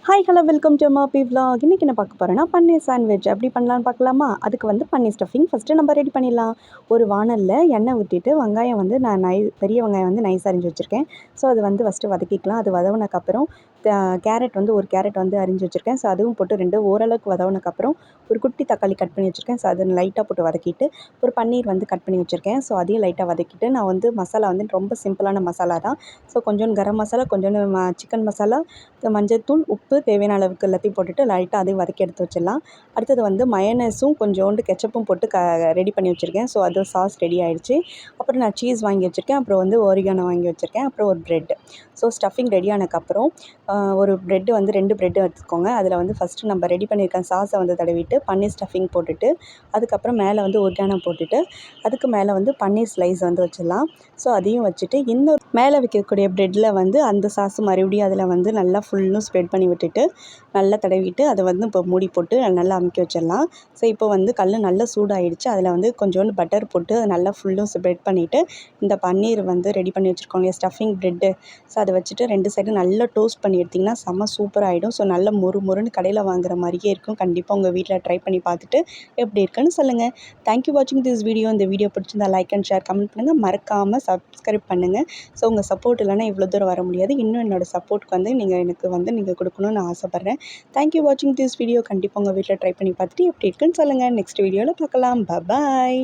Hi hello welcome to மாபி vlog. இன்றைக்கி என்ன பார்க்க போகிறேன்னா பன்னீர் சாண்ட்விச் எப்படி பண்ணலான்னு பார்க்கலாமா? அதுக்கு வந்து பன்னீர் ஸ்டஃபிங் ஃபஸ்ட்டு நம்ம ரெடி பண்ணிடலாம். ஒரு வானலில் எண்ணெய் ஊற்றிட்டு வெங்காயம் வந்து நான் பெரிய வெங்காயம் வந்து நைஸ் அரிஞ்சு வச்சுருக்கேன். ஸோ அது வந்து ஃபஸ்ட்டு வதக்கிக்கலாம். அது வதங்கினக்கப்புறம் கேரட் வந்து ஒரு கேரட் வந்து அரிஞ்சு வச்சுருக்கேன். ஸோ அதுவும் போட்டு ஓரளவுக்கு வதங்கினக்கப்புறம் ஒரு குட்டி தக்காளி கட் பண்ணி வச்சுருக்கேன். ஸோ அது லைட்டாக போட்டு வதக்கிட்டு ஒரு பன்னீர் வந்து கட் பண்ணி வச்சுருக்கேன். ஸோ அதையும் லைட்டாக வதக்கிட்டு நான் வந்து மசாலா வந்து ரொம்ப சிம்பிளான மசாலா தான். ஸோ கொஞ்சோண்டு கரம் மசாலா, கொஞ்சோண்டு சிக்கன் மசாலா, மஞ்சள்தூள், உப்பு தேவையான அளவுக்கு எல்லாத்தையும் போட்டுட்டு லைட்டாக அதையும் வதக்கி எடுத்து வச்சிடலாம். அடுத்தது வந்து மயோனைஸும் கொஞ்சோண்டு கெச்சப்பும் போட்டு ரெடி பண்ணி வச்சுருக்கேன். ஸோ அது சாஸ் ரெடி ஆகிடுச்சு. அப்புறம் நான் சீஸ் வாங்கி வச்சுருக்கேன். அப்புறம் வந்து ஓரிகானோ வாங்கி வச்சுருக்கேன். அப்புறம் ஒரு ப்ரெட். ஸோ ஸ்டஃபிங் ரெடி ஆனதுக்கப்புறம் ஒரு ப்ரெட்டு வந்து 2 ப்ரெட்டு எடுத்துக்கோங்க. அதில் வந்து ஃபஸ்ட்டு நம்ம ரெடி பண்ணியிருக்க சாஸை வந்து தடவிட்டு பன்னீர் ஸ்டஃபிங் போட்டுட்டு அதுக்கப்புறம் மேலே வந்து ஓரிகானோ போட்டுட்டு அதுக்கு மேலே வந்து பன்னீர் ஸ்லைஸ் வந்து வச்சிடலாம். ஸோ அதையும் வச்சுட்டு இன்னொரு மேலே வைக்கக்கூடிய ப்ரெட்டில் வந்து அந்த சாஸ் மறுபடியும் அதில் வந்து நல்லா ஃபுல்லும் ஸ்ப்ரெட் பண்ணி விட்டுட்டு நல்லா தடவிட்டு அதை வந்து இப்போ மூடி போட்டு நல்லா அமுக்கி வச்சிடலாம். ஸோ இப்போ வந்து கல் நல்லா சூடாகிடுச்சு. அதில் வந்து கொஞ்சோண்டு பட்டர் போட்டு அதை நல்லா ஃபுல்லும் ஸ்ப்ரெட் பண்ணிவிட்டு இந்த பன்னீர் வந்து ரெடி பண்ணி வச்சுருக்கோம் இல்லையா ஸ்டஃபிங் ப்ரெட்டு. ஸோ அதை வச்சுட்டு 2 சைடும் நல்லா டோஸ்ட் பண்ணி எடுத்திங்கன்னா செம்ம சூப்பராகிடும். ஸோ நல்லா மொறுன்னு கடையில் வாங்குற மாதிரியே இருக்கும். கண்டிப்பாக உங்கள் வீட்டில் ட்ரை பண்ணி பார்த்துட்டு எப்படி இருக்குன்னு சொல்லுங்கள். தேங்க்யூ வாட்சிங் திஸ் வீடியோ. இந்த வீடியோ பிடிச்சிருந்தா லைக் அண்ட் ஷேர் கமெண்ட் பண்ணுங்கள். மறக்காமல் சப்ஸ்கிரைப் பண்ணுங்கள். ஸோ உங்கள் சப்போர்ட் இல்லைன்னா இவ்வளோ தூரம் வர முடியாது. இன்னும் என்னோடய சப்போர்ட்க்கு வந்து நீங்கள் கொடுக்கணும்னு நான் ஆசைப்பட்றேன். தேங்க்யூ வாட்சிங் திஸ் வீடியோ. கண்டிப்பாக உங்கள் வீட்டில் ட்ரை பண்ணி பார்த்துட்டு எப்படி இருக்குன்னு சொல்லுங்கள். நெக்ஸ்ட் வீடியோவில் பார்க்கலாம். பாய்.